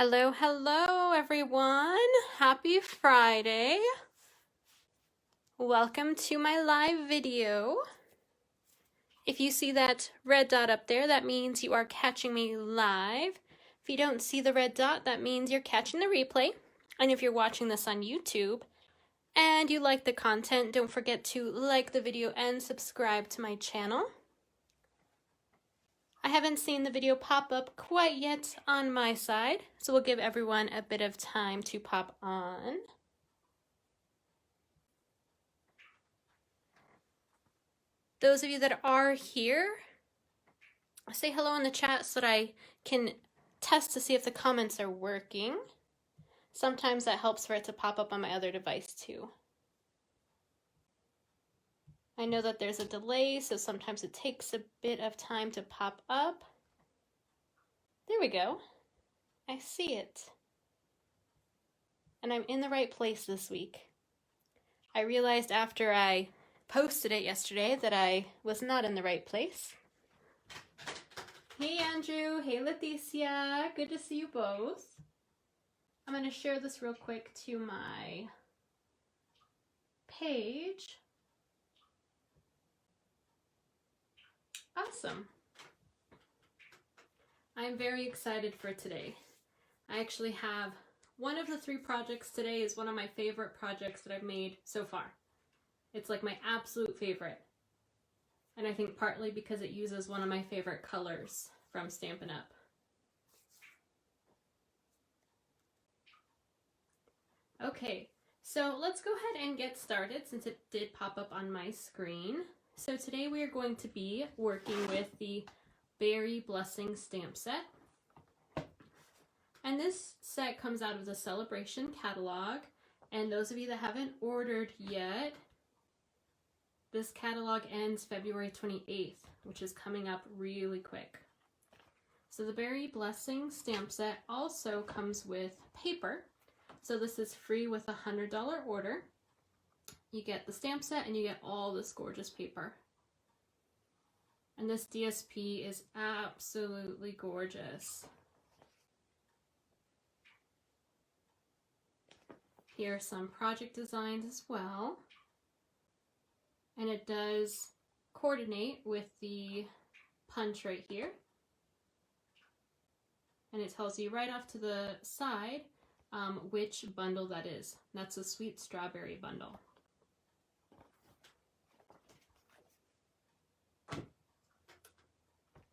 Hello, hello everyone. Happy Friday. Welcome to my live video. If you see that red dot up there, that means you are catching me live. If you don't see the red dot, that means you're catching the replay. And if you're watching this on YouTube and you like the content, don't forget to like the video and subscribe to my channel. I haven't seen the video pop up quite yet on my side, so we'll give everyone a bit of time to pop on. Those of you that are here, say hello in the chat so that I can test to see if the comments are working. Sometimes that helps for it to pop up on my other device too. I know that there's a delay, so sometimes it takes a bit of time to pop up. There we go. I see it. And I'm in the right place this week. I realized after I posted it yesterday that I was not in the right place. Hey Andrew, hey Leticia, good to see you both. I'm going to share this real quick to my page. Awesome. I'm very excited for today. I actually have one of the 3 projects today is one of my favorite projects that I've made so far. It's like my absolute favorite. And I think partly because it uses one of my favorite colors from Stampin' Up. Okay, so let's go ahead and get started since it did pop up on my screen. So today we are going to be working with the Berry Blessing stamp set. And this set comes out of the Celebration catalog. And those of you that haven't ordered yet, this catalog ends February 28th, which is coming up really quick. So the Berry Blessing stamp set also comes with paper. So this is free with a $100 order. You get the stamp set and you get all this gorgeous paper. And this DSP is absolutely gorgeous. Here are some project designs as well. And it does coordinate with the punch right here. And it tells you right off to the side which bundle that is. That's a Sweet Strawberry bundle.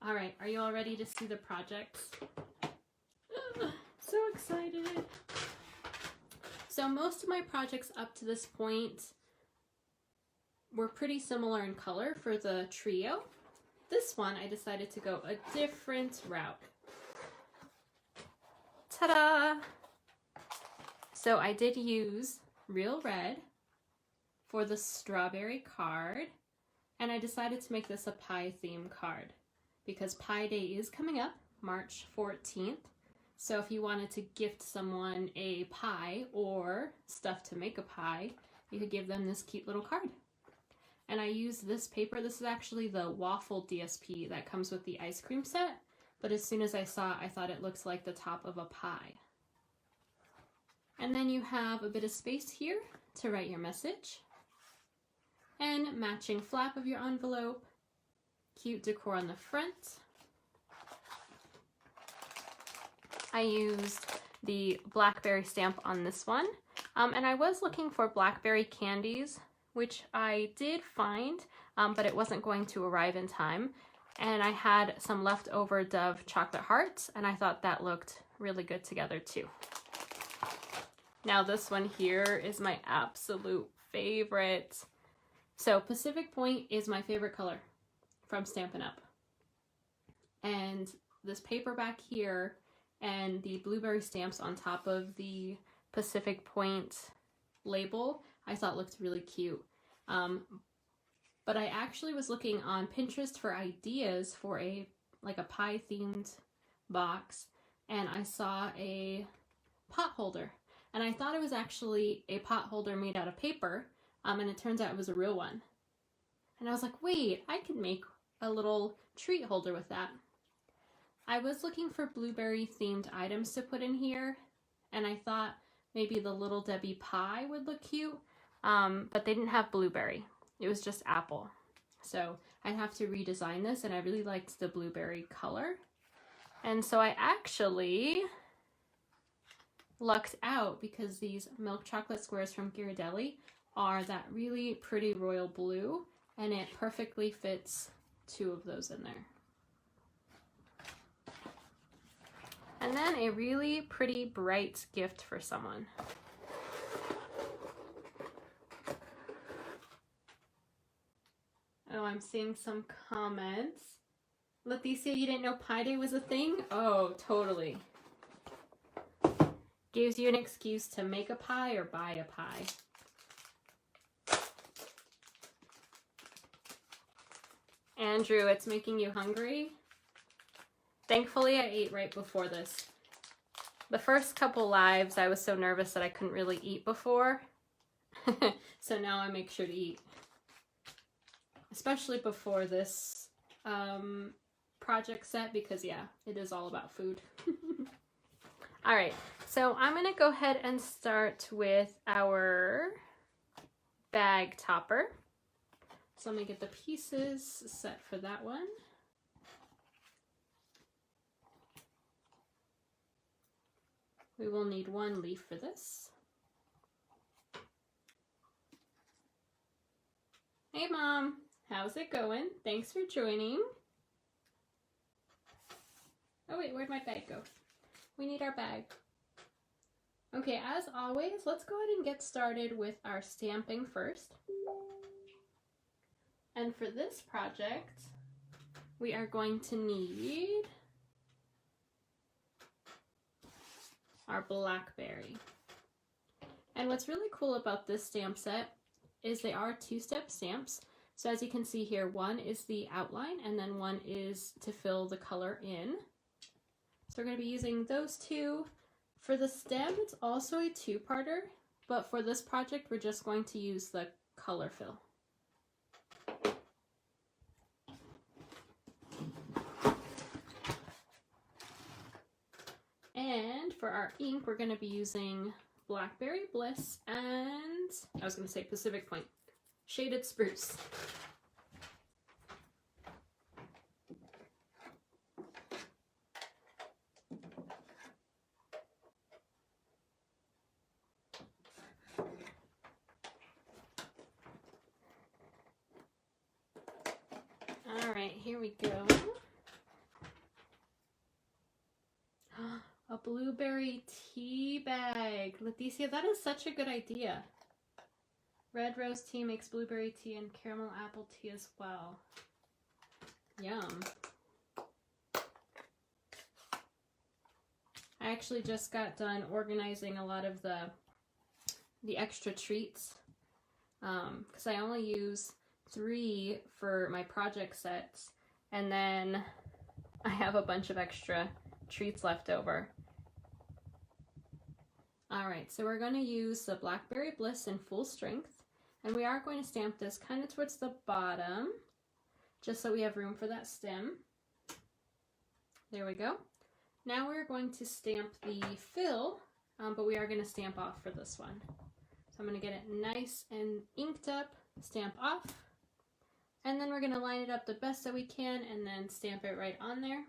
All right, are you all ready to see the projects? So excited. So most of my projects up to this point were pretty similar in color for the trio. This one, I decided to go a different route. Ta-da! So I did use Real Red for the strawberry card, and I decided to make this a pie theme card because Pie Day is coming up, March 14th. So if you wanted to gift someone a pie or stuff to make a pie, you could give them this cute little card. And I used this paper. This is actually the waffle DSP that comes with the ice cream set. But as soon as I saw it, I thought it looks like the top of a pie. And then you have a bit of space here to write your message. And matching flap of your envelope. Cute decor on the front. I used the blackberry stamp on this one. And I was looking for blackberry candies, which I did find, but it wasn't going to arrive in time. And I had some leftover Dove chocolate hearts, and I thought that looked really good together too. Now this one here is my absolute favorite. So Pacific Point is my favorite color from Stampin' Up. And this paper back here and the blueberry stamps on top of the Pacific Point label, I thought looked really cute. But I actually was looking on Pinterest for ideas for a pie themed box, and I saw a pot holder, and I thought it was actually a pot holder made out of paper, and it turns out it was a real one. And I was like, wait, I could make a little treat holder with that. I was looking for blueberry themed items to put in here, and I thought maybe the Little Debbie pie would look cute, but they didn't have blueberry. It was just apple. So I'd have to redesign this, and I really liked the blueberry color. And so I actually lucked out because these milk chocolate squares from Ghirardelli are that really pretty royal blue, and it perfectly fits 2 of those in there. And then a really pretty bright gift for someone. Oh, I'm seeing some comments. Leticia, you didn't know Pi Day was a thing? Oh, totally. Gives you an excuse to make a pie or buy a pie. Andrew, it's making you hungry? Thankfully, I ate right before this. The first couple lives, I was so nervous that I couldn't really eat before. So now I make sure to eat. Especially before this project set, because yeah, it is all about food. All right, so I'm gonna go ahead and start with our bag topper. So let me get the pieces set for that one. We will need 1 leaf for this. Hey Mom, how's it going? Thanks for joining. Oh wait, where'd my bag go? We need our bag. Okay, as always, let's go ahead and get started with our stamping first. And for this project, we are going to need our blackberry. And what's really cool about this stamp set is they are 2-step stamps. So as you can see here, 1 is the outline and then 1 is to fill the color in. So we're going to be using those 2. For the stem, it's also a 2-parter, but for this project, we're just going to use the color fill. And for our ink, we're going to be using Blackberry Bliss and, I was going to say Pacific Point, Shaded Spruce. All right, here we go. A blueberry tea bag. Leticia, that is such a good idea. Red rose tea makes blueberry tea and caramel apple tea as well. Yum. I actually just got done organizing a lot of the extra treats because I only use 3 for my project sets, and then I have a bunch of extra treats left over. Alright, so we're going to use the Blackberry Bliss in full strength, and we are going to stamp this kind of towards the bottom, just so we have room for that stem. There we go. Now we're going to stamp the fill, but we are going to stamp off for this one. So I'm going to get it nice and inked up, stamp off, and then we're going to line it up the best that we can and then stamp it right on there.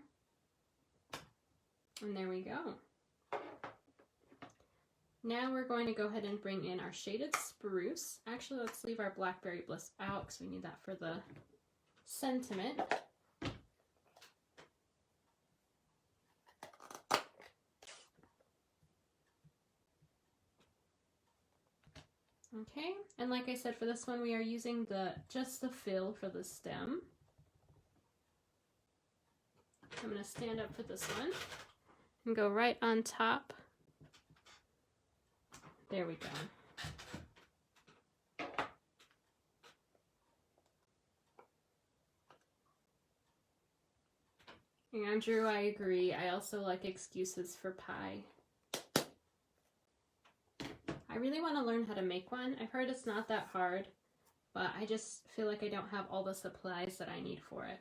And there we go. Now we're going to go ahead and bring in our Shaded Spruce. Actually, let's leave our Blackberry Bliss out because we need that for the sentiment. Okay, and like I said, for this one we are using just the fill for the stem. I'm going to stand up for this one and go right on top. There we go. Andrew, I agree. I also like excuses for pie. I really want to learn how to make one. I've heard it's not that hard, but I just feel like I don't have all the supplies that I need for it.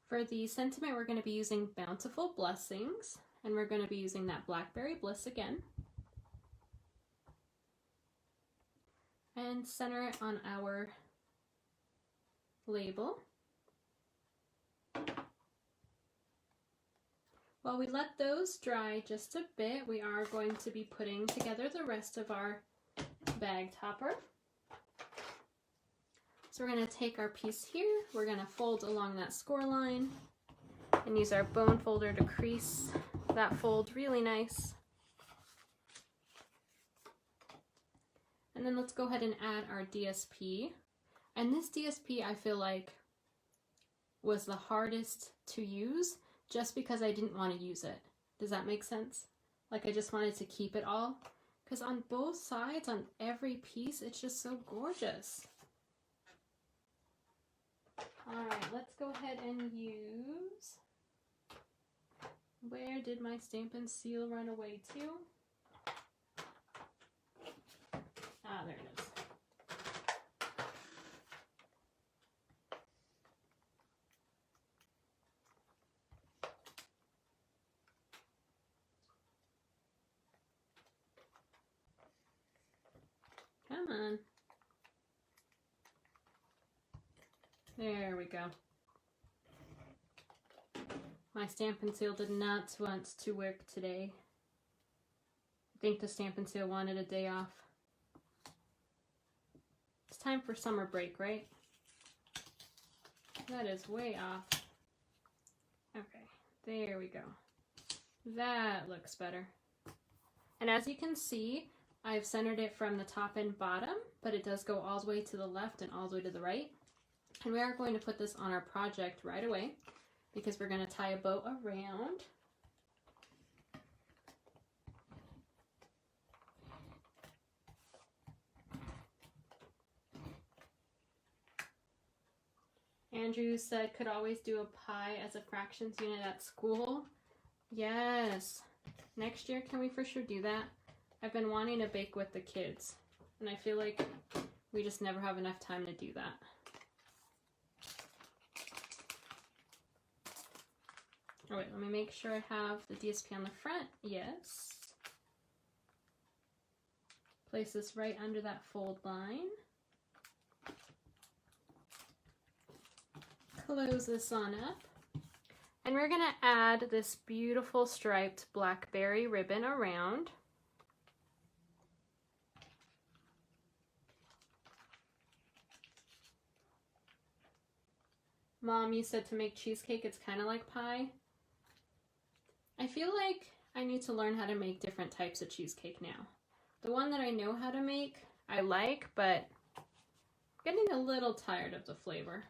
For the sentiment, we're going to be using Bountiful Blessings, and we're going to be using that Blackberry Bliss again. And center it on our label. While we let those dry just a bit, we are going to be putting together the rest of our bag topper. So we're going to take our piece here, we're going to fold along that score line and use our bone folder to crease that fold really nice. And then let's go ahead and add our DSP. And this DSP I feel like was the hardest to use just because I didn't want to use it. Does that make sense? Like I just wanted to keep it all. Because on both sides, on every piece, it's just so gorgeous. Alright, let's go ahead and use... Where did my Stampin' Seal run away to? Ah, there it is. Come on. There we go. My Stampin' Seal did not want to work today. I think the Stampin' Seal wanted a day off. It's time for summer break, right? That is way off. Okay, there we go. That looks better. And as you can see, I've centered it from the top and bottom, but it does go all the way to the left and all the way to the right. And we are going to put this on our project right away because we're going to tie a bow around. Andrew said could always do a pie as a fractions unit at school. Yes. Next year, can we for sure do that? I've been wanting to bake with the kids, and I feel like we just never have enough time to do that. Oh wait, let me make sure I have the DSP on the front. Yes. Place this right under that fold line. Close this on up. And we're going to add this beautiful striped blackberry ribbon around. Mom, you said to make cheesecake, it's kind of like pie. I feel like I need to learn how to make different types of cheesecake now. The one that I know how to make, I like, but I'm getting a little tired of the flavor.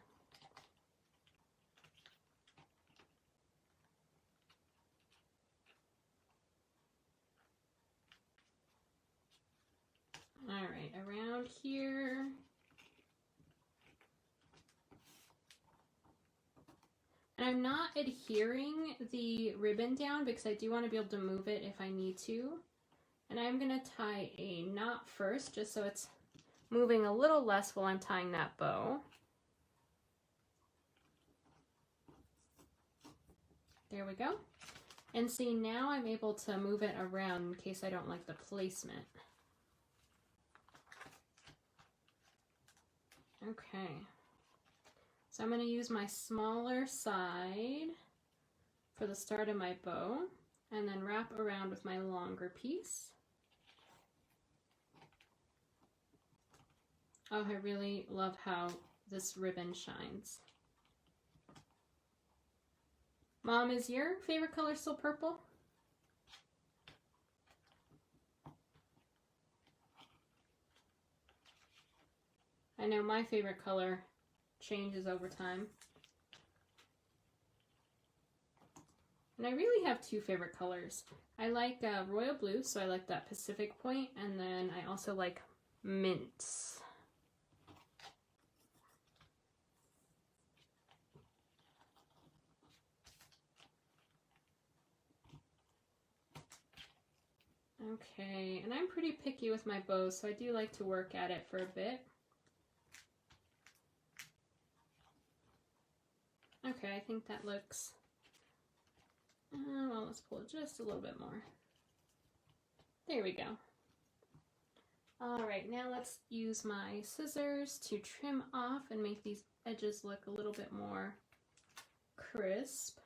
All right, around here. And I'm not adhering the ribbon down because I do want to be able to move it if I need to. And I'm going to tie a knot first just so it's moving a little less while I'm tying that bow. There we go. And see, now I'm able to move it around in case I don't like the placement. Okay. So I'm going to use my smaller side for the start of my bow and then wrap around with my longer piece. Oh, I really love how this ribbon shines. Mom, is your favorite color still purple? I know my favorite color changes over time. And I really have two favorite colors. I like royal blue, so I like that Pacific Point, and then I also like mint. Okay, and I'm pretty picky with my bows, so I do like to work at it for a bit. Okay, I I think that looks, well, let's pull it just a little bit more. There we go. All right, now let's use my scissors to trim off and make these edges look a little bit more crisp.